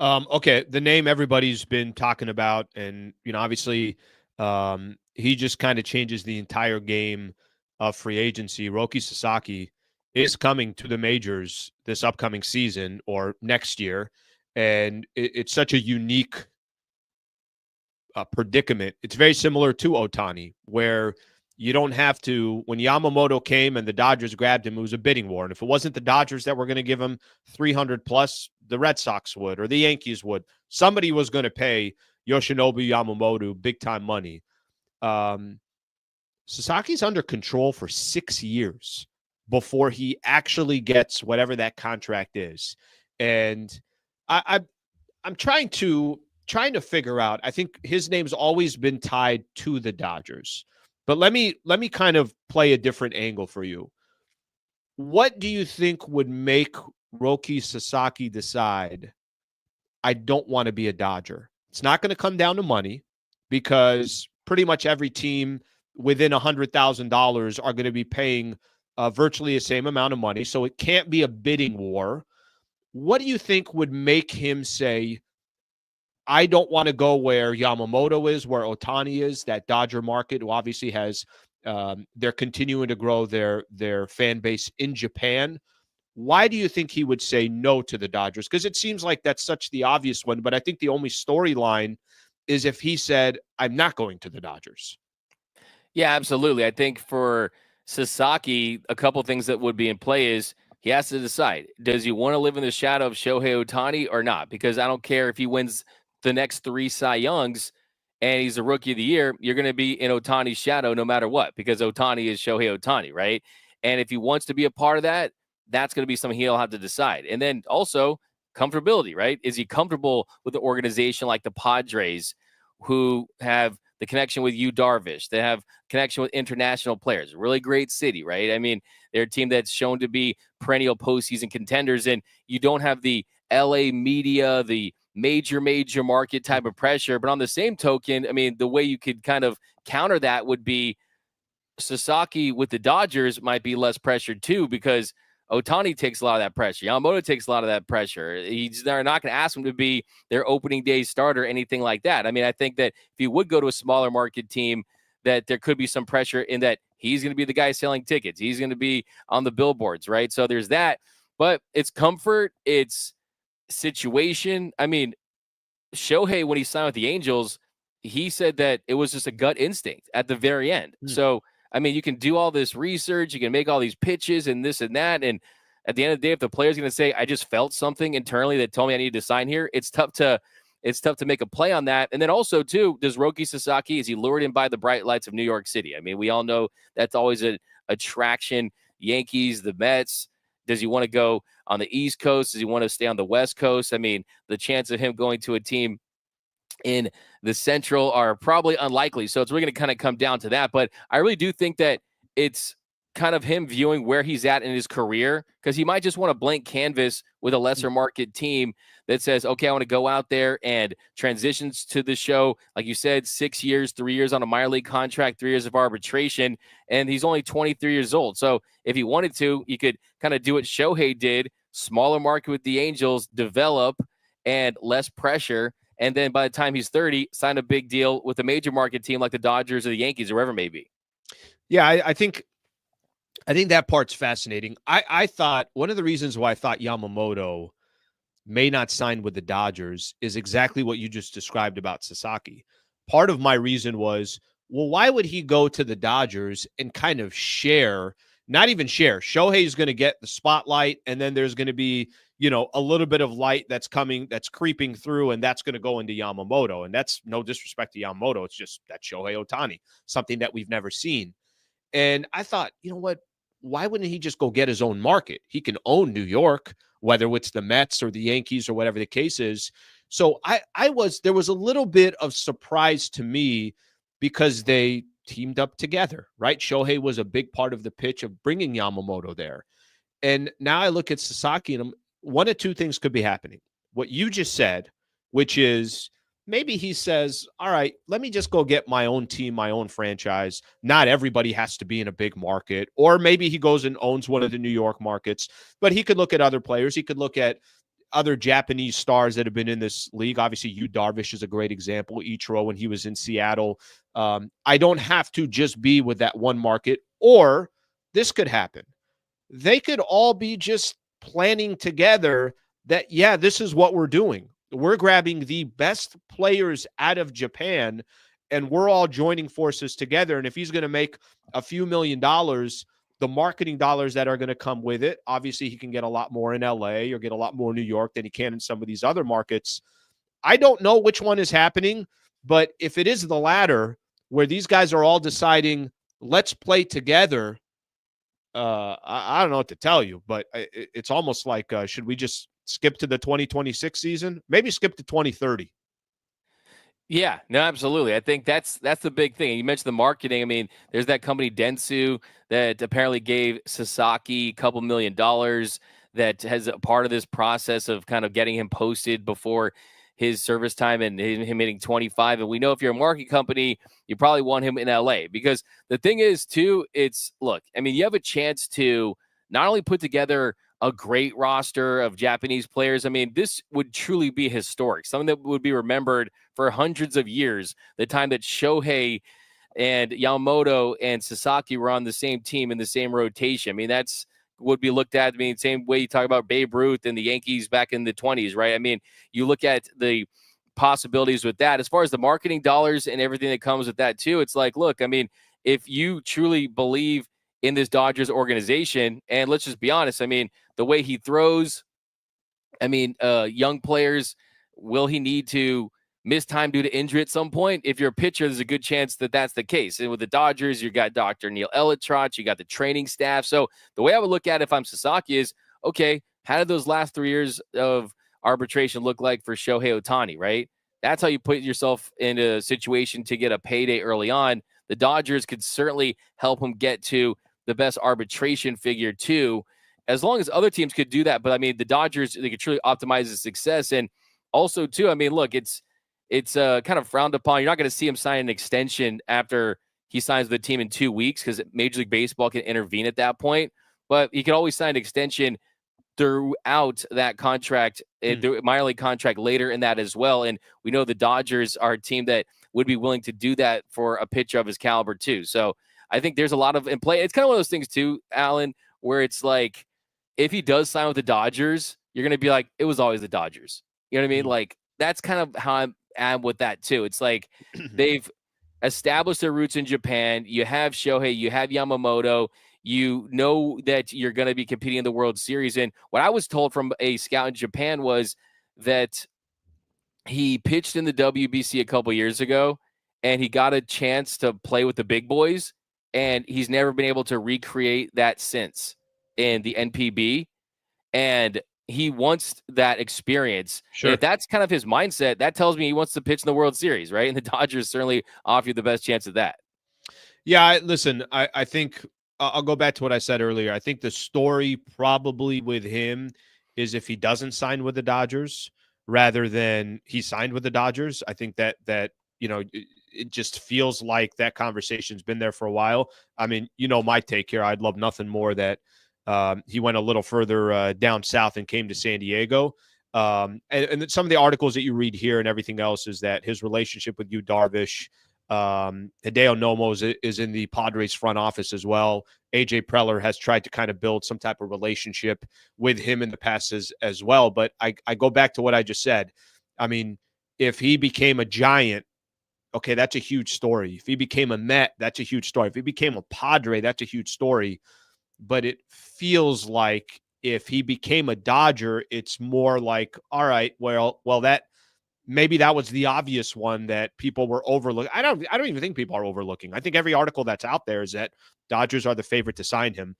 Okay, the name everybody's been talking about, and obviously, he just kind of changes the entire game of free agency. Roki Sasaki is coming to the majors this upcoming season or next year, and it's such a unique predicament. It's very similar to Otani, where you don't have to. When Yamamoto came and the Dodgers grabbed him, it was a bidding war. And if it wasn't the Dodgers that were going to give him 300 plus, the Red Sox would or the Yankees would. Somebody was going to pay Yoshinobu Yamamoto big time money. Um, Sasaki's under control for 6 years before he actually gets whatever that contract is. And I I'm trying to figure out. I think his name's always been tied to the Dodgers. But let me kind of play a different angle for you. What do you think would make Roki Sasaki decide I don't want to be a Dodger? It's not going to come down to money because pretty much every team within $100,000 are going to be paying virtually the same amount of money. So it can't be a bidding war. What do you think would make him say, I don't want to go where Yamamoto is, where Otani is, that Dodger market, who obviously has, they're continuing to grow their fan base in Japan. Why do you think he would say no to the Dodgers? Because it seems like that's such the obvious one, but I think the only storyline is if he said, I'm not going to the Dodgers. Yeah, absolutely. I think for Sasaki, a couple things that would be in play is he has to decide, does he want to live in the shadow of Shohei Otani or not? Because I don't care if he wins the next 3 Cy Youngs and he's a rookie of the year, you're going to be in Otani's shadow no matter what, because Otani is Shohei Otani, right? And if he wants to be a part of that, that's going to be something he'll have to decide. And then also comfortability, right? Is he comfortable with an organization like the Padres, who have the connection with Yu Darvish, they have connection with international players, really great city, right? I mean, they're a team that's shown to be perennial postseason contenders, and you don't have the LA media, the major market type of pressure. But on the same token, I mean, the way you could kind of counter that would be Sasaki with the Dodgers might be less pressured too, because Otani takes a lot of that pressure. Yamamoto takes a lot of that pressure. They're not going to ask him to be their opening day starter or anything like that. I mean, I think that if he would go to a smaller market team, that there could be some pressure in that he's going to be the guy selling tickets. He's going to be on the billboards, right? So there's that. But it's comfort, it's situation. I mean, Shohei, when he signed with the Angels, he said that it was just a gut instinct at the very end. So, I mean, you can do all this research, you can make all these pitches and this and that. And at the end of the day, if the player's going to say, I just felt something internally that told me I needed to sign here, it's tough to make a play on that. And then also, too, does Roki Sasaki, is he lured in by the bright lights of New York City? I mean, we all know that's always an attraction. Yankees, the Mets. Does he want to go on the East Coast? Does he want to stay on the West Coast? I mean, the chance of him going to a team in the Central are probably unlikely. So it's really going to kind of come down to that. But I really do think that it's kind of him viewing where he's at in his career, because he might just want a blank canvas with a lesser market team that says, okay, I want to go out there and transitions to the show. Like you said, 6 years, 3 years on a minor league contract, 3 years of arbitration, and he's only 23 years old. So if he wanted to, he could kind of do what Shohei did, smaller market with the Angels, develop, and less pressure. And then by the time he's 30, sign a big deal with a major market team like the Dodgers or the Yankees or wherever it may be. Yeah, I think that part's fascinating. I thought one of the reasons why I thought Yamamoto may not sign with the Dodgers is exactly what you just described about Sasaki. Part of my reason was, well, why would he go to the Dodgers and kind of share, not even share? Shohei's going to get the spotlight, and then there's going to be, a little bit of light that's creeping through, and that's going to go into Yamamoto. And that's no disrespect to Yamamoto. It's just that Shohei Ohtani, something that we've never seen. And I thought, you know what? Why wouldn't he just go get his own market? He can own New York, whether it's the Mets or the Yankees or whatever the case is. So there was a little bit of surprise to me because they teamed up together, right? Shohei was a big part of the pitch of bringing Yamamoto there. And now I look at Sasaki, and one of two things could be happening. What you just said, which is maybe he says, all right, let me just go get my own team, my own franchise. Not everybody has to be in a big market. Or maybe he goes and owns one of the New York markets, but he could look at other players. He could look at other Japanese stars that have been in this league. Obviously, Yu Darvish is a great example. Ichiro when he was in Seattle. I don't have to just be with that one market, or this could happen. They could all be just planning together that, yeah, this is what we're doing. We're grabbing the best players out of Japan and we're all joining forces together. And if he's going to make a few $1,000,000, the marketing dollars that are going to come with it, obviously he can get a lot more in LA or get a lot more in New York than he can in some of these other markets. I don't know which one is happening, but if it is the latter, where these guys are all deciding, let's play together, I don't know what to tell you, but it's almost like, should we just skip to the 2026 season? Maybe skip to 2030. Yeah, no, absolutely. I think that's the big thing. You mentioned the marketing. I mean, there's that company Dentsu that apparently gave Sasaki a couple $1,000,000 that has a part of this process of kind of getting him posted before his service time and him hitting 25. And we know if you're a marketing company, you probably want him in LA because the thing is too, it's look, I mean, you have a chance to not only put together a great roster of Japanese players. I mean, this would truly be historic, something that would be remembered for hundreds of years. The time that Shohei and Yamamoto and Sasaki were on the same team in the same rotation. I mean, that's would be looked at. I mean, same way you talk about Babe Ruth and the Yankees back in the 20s, right? I mean, you look at the possibilities with that. As far as the marketing dollars and everything that comes with that too, it's like, look, I mean, if you truly believe in this Dodgers organization, and let's just be honest, I mean, the way he throws, I mean, young players, will he need to miss time due to injury at some point? If you're a pitcher, there's a good chance that that's the case. And with the Dodgers, you got Dr. Neil Elitrot, you got the training staff. So the way I would look at it if I'm Sasaki is, okay, how did those last 3 years of arbitration look like for Shohei Ohtani, right? That's how you put yourself in a situation to get a payday early on. The Dodgers could certainly help him get to the best arbitration figure too, as long as other teams could do that. But I mean, the Dodgers, they could truly optimize his success. And also too, I mean, look, it's kind of frowned upon. You're not going to see him sign an extension after he signs with the team in 2 weeks because Major League Baseball can intervene at that point. But he can always sign an extension throughout that contract, the minor league contract later in that as well. And we know the Dodgers are a team that would be willing to do that for a pitcher of his caliber too. So I think there's a lot of in play. It's kind of one of those things too, Alan, where it's like, if he does sign with the Dodgers, you're going to be like, it was always the Dodgers. You know what I mean? Like, that's kind of how I'm with that too. It's like they've established their roots in Japan. You have Shohei, you have Yamamoto. You know that you're going to be competing in the World Series. And what I was told from a scout in Japan was that he pitched in the WBC a couple years ago, and he got a chance to play with the big boys, and he's never been able to recreate that since in the NPB. And he wants that experience. Sure. And if that's kind of his mindset, that tells me he wants to pitch in the World Series, right? And the Dodgers certainly offer you the best chance of that. Yeah, listen, I think I'll go back to what I said earlier. I think the story probably with him is if he doesn't sign with the Dodgers rather than he signed with the Dodgers. I think that it just feels like that conversation's been there for a while. I mean, my take here. I'd love nothing more that he went a little further down south and came to San Diego. And some of the articles that you read here and everything else is that his relationship with Yu Darvish, Hideo Nomo is in the Padres front office as well. AJ Preller has tried to kind of build some type of relationship with him in the past as well. But I go back to what I just said. I mean, if he became a Giant, okay, that's a huge story. If he became a Met, that's a huge story. If he became a Padre, that's a huge story. But it feels like if he became a Dodger, it's more like, all right, well, that maybe that was the obvious one that people were overlooking. I don't even think people are overlooking. I think every article that's out there is that Dodgers are the favorite to sign him.